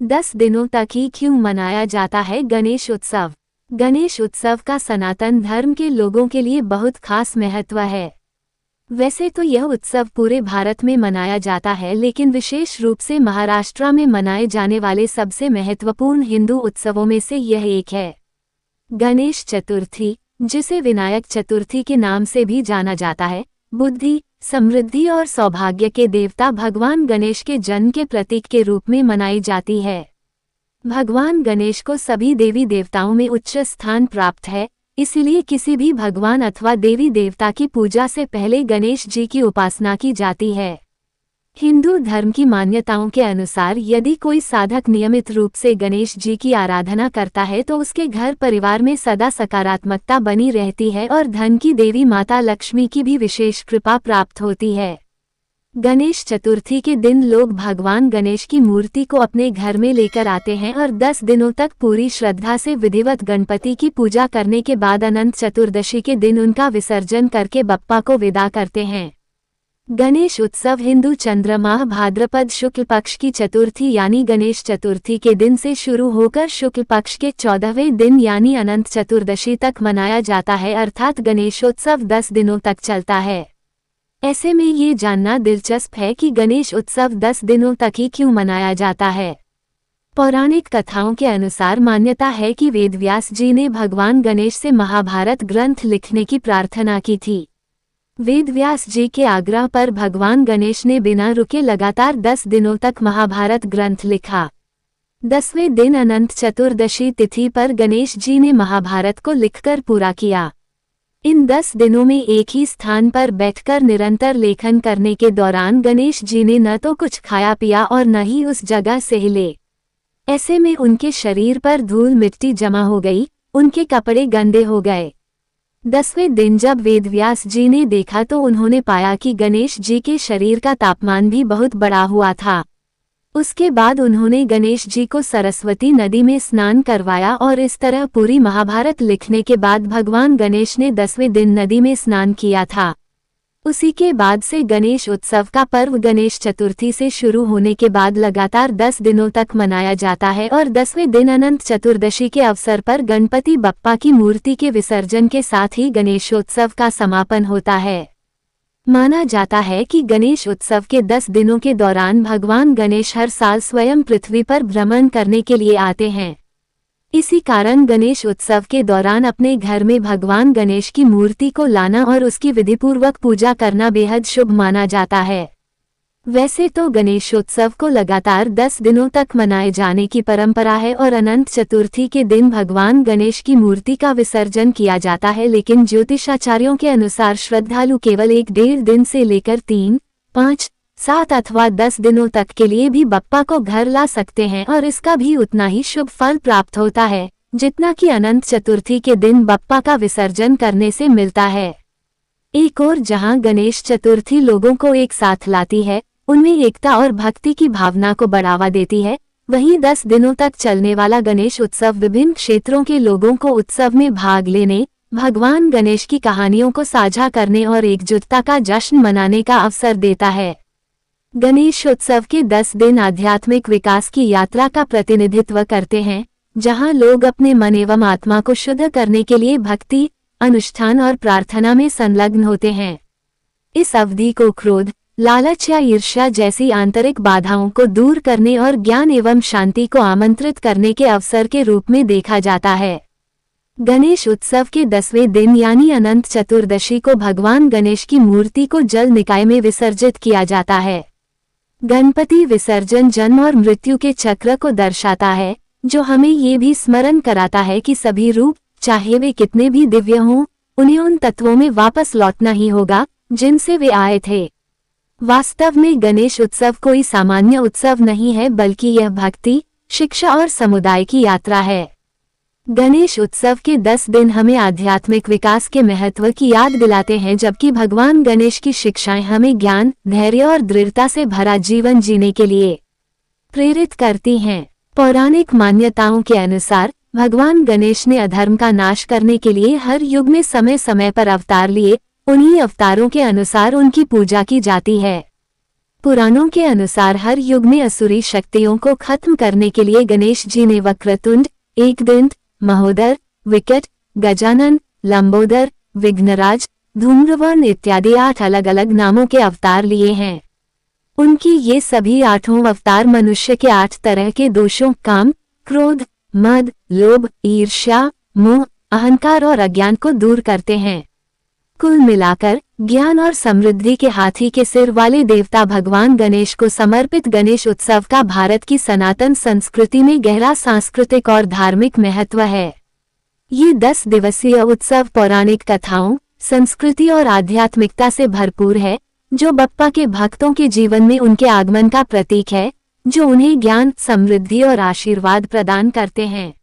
10 दिनों तक ही क्यों मनाया जाता है गणेश उत्सव? गणेश उत्सव का सनातन धर्म के लोगों के लिए बहुत खास महत्व है। वैसे तो यह उत्सव पूरे भारत में मनाया जाता है, लेकिन विशेष रूप से महाराष्ट्र में मनाए जाने वाले सबसे महत्वपूर्ण हिंदू उत्सवों में से यह एक है। गणेश चतुर्थी, जिसे विनायक चतुर्थी के नाम से भी जाना जाता है, बुद्धि, समृद्धि और सौभाग्य के देवता भगवान गणेश के जन्म के प्रतीक के रूप में मनाई जाती है। भगवान गणेश को सभी देवी देवताओं में उच्च स्थान प्राप्त है, इसलिए किसी भी भगवान अथवा देवी देवता की पूजा से पहले गणेश जी की उपासना की जाती है। हिंदू धर्म की मान्यताओं के अनुसार यदि कोई साधक नियमित रूप से गणेश जी की आराधना करता है तो उसके घर परिवार में सदा सकारात्मकता बनी रहती है और धन की देवी माता लक्ष्मी की भी विशेष कृपा प्राप्त होती है। गणेश चतुर्थी के दिन लोग भगवान गणेश की मूर्ति को अपने घर में लेकर आते हैं और 10 दिनों तक पूरी श्रद्धा से विधिवत गणपति की पूजा करने के बाद अनंत चतुर्दशी के दिन उनका विसर्जन करके बप्पा को विदा करते हैं। गणेश उत्सव हिंदू चंद्रमाह भाद्रपद शुक्ल पक्ष की चतुर्थी यानी गणेश चतुर्थी के दिन से शुरू होकर शुक्ल पक्ष के 14वें दिन यानी अनंत चतुर्दशी तक मनाया जाता है, अर्थात गणेशोत्सव 10 दिनों तक चलता है। ऐसे में ये जानना दिलचस्प है कि गणेश उत्सव 10 दिनों तक ही क्यों मनाया जाता है। पौराणिक कथाओं के अनुसार मान्यता है कि वेदव्यास जी ने भगवान गणेश से महाभारत ग्रंथ लिखने की प्रार्थना की थी। वेदव्यास जी के आग्रह पर भगवान गणेश ने बिना रुके लगातार 10 दिनों तक महाभारत ग्रंथ लिखा। 10वें दिन अनंत चतुर्दशी तिथि पर गणेश जी ने महाभारत को लिखकर पूरा किया। इन 10 दिनों में एक ही स्थान पर बैठकर निरंतर लेखन करने के दौरान गणेश जी ने न तो कुछ खाया पिया और न ही उस जगह से हिले। ऐसे में उनके शरीर पर धूल मिट्टी जमा हो गई, उनके कपड़े गंदे हो गए। 10वें दिन जब वेदव्यास जी ने देखा तो उन्होंने पाया कि गणेश जी के शरीर का तापमान भी बहुत बढ़ा हुआ था। उसके बाद उन्होंने गणेश जी को सरस्वती नदी में स्नान करवाया और इस तरह पूरी महाभारत लिखने के बाद भगवान गणेश ने 10वें दिन नदी में स्नान किया था। उसी के बाद से गणेश उत्सव का पर्व गणेश चतुर्थी से शुरू होने के बाद लगातार 10 दिनों तक मनाया जाता है और 10वें दिन अनंत चतुर्दशी के अवसर पर गणपति बप्पा की मूर्ति के विसर्जन के साथ ही गणेशोत्सव का समापन होता है। माना जाता है कि गणेश उत्सव के 10 दिनों के दौरान भगवान गणेश हर साल स्वयं पृथ्वी पर भ्रमण करने के लिए आते हैं। इसी कारण गणेश उत्सव के दौरान अपने घर में भगवान गणेश की मूर्ति को लाना और उसकी विधिपूर्वक पूजा करना बेहद शुभ माना जाता है। वैसे तो गणेशोत्सव को लगातार 10 दिनों तक मनाए जाने की परंपरा है और अनंत चतुर्थी के दिन भगवान गणेश की मूर्ति का विसर्जन किया जाता है, लेकिन ज्योतिषाचार्यों के अनुसार श्रद्धालु केवल 1-1.5 दिन से लेकर 3, 5, 7 अथवा 10 दिनों तक के लिए भी बप्पा को घर ला सकते हैं और इसका भी उतना ही शुभ फल प्राप्त होता है जितना कि अनंत चतुर्थी के दिन बप्पा का विसर्जन करने से मिलता है। एक और जहां गणेश चतुर्थी लोगों को एक साथ लाती है, उनमें एकता और भक्ति की भावना को बढ़ावा देती है, वहीं 10 दिनों तक चलने वाला गणेश उत्सव विभिन्न क्षेत्रों के लोगों को उत्सव में भाग लेने, भगवान गणेश की कहानियों को साझा करने और एकजुटता का जश्न मनाने का अवसर देता है। गणेशोत्सव के 10 दिन आध्यात्मिक विकास की यात्रा का प्रतिनिधित्व करते हैं, जहां लोग अपने मन एवं आत्मा को शुद्ध करने के लिए भक्ति, अनुष्ठान और प्रार्थना में संलग्न होते हैं। इस अवधि को क्रोध, लालच या ईर्ष्या जैसी आंतरिक बाधाओं को दूर करने और ज्ञान एवं शांति को आमंत्रित करने के अवसर के रूप में देखा जाता है। गणेश उत्सव के 10वें दिन यानी अनंत चतुर्दशी को भगवान गणेश की मूर्ति को जल निकाय में विसर्जित किया जाता है। गणपति विसर्जन जन्म और मृत्यु के चक्र को दर्शाता है, जो हमें ये भी स्मरण कराता है कि सभी रूप, चाहे वे कितने भी दिव्य हों, उन्हें उन तत्वों में वापस लौटना ही होगा जिनसे वे आए थे। वास्तव में गणेश उत्सव कोई सामान्य उत्सव नहीं है, बल्कि यह भक्ति, शिक्षा और समुदाय की यात्रा है। गणेश उत्सव के 10 दिन हमें आध्यात्मिक विकास के महत्व की याद दिलाते हैं, जबकि भगवान गणेश की शिक्षाएं हमें ज्ञान, धैर्य और दृढ़ता से भरा जीवन जीने के लिए प्रेरित करती हैं। पौराणिक मान्यताओं के अनुसार भगवान गणेश ने अधर्म का नाश करने के लिए हर युग में समय समय पर अवतार लिए, उन्हीं अवतारों के अनुसार उनकी पूजा की जाती है। पुराणों के अनुसार हर युग में असुरी शक्तियों को खत्म करने के लिए गणेश जी ने वक्रतुंड, एकदंत, महोदर, विकट, गजानन, लंबोदर, विघ्नराज, धूम्रवर्ण इत्यादि 8 अलग अलग नामों के अवतार लिए हैं। उनकी ये सभी 8 अवतार मनुष्य के 8 तरह के दोषों काम, क्रोध, मद, लोभ, ईर्ष्या, मोह, अहंकार और अज्ञान को दूर करते हैं। कुल मिलाकर ज्ञान और समृद्धि के हाथी के सिर वाले देवता भगवान गणेश को समर्पित गणेश उत्सव का भारत की सनातन संस्कृति में गहरा सांस्कृतिक और धार्मिक महत्व है। ये 10 दिवसीय उत्सव पौराणिक कथाओं, संस्कृति और आध्यात्मिकता से भरपूर है, जो बप्पा के भक्तों के जीवन में उनके आगमन का प्रतीक है, जो उन्हें ज्ञान, समृद्धि और आशीर्वाद प्रदान करते हैं।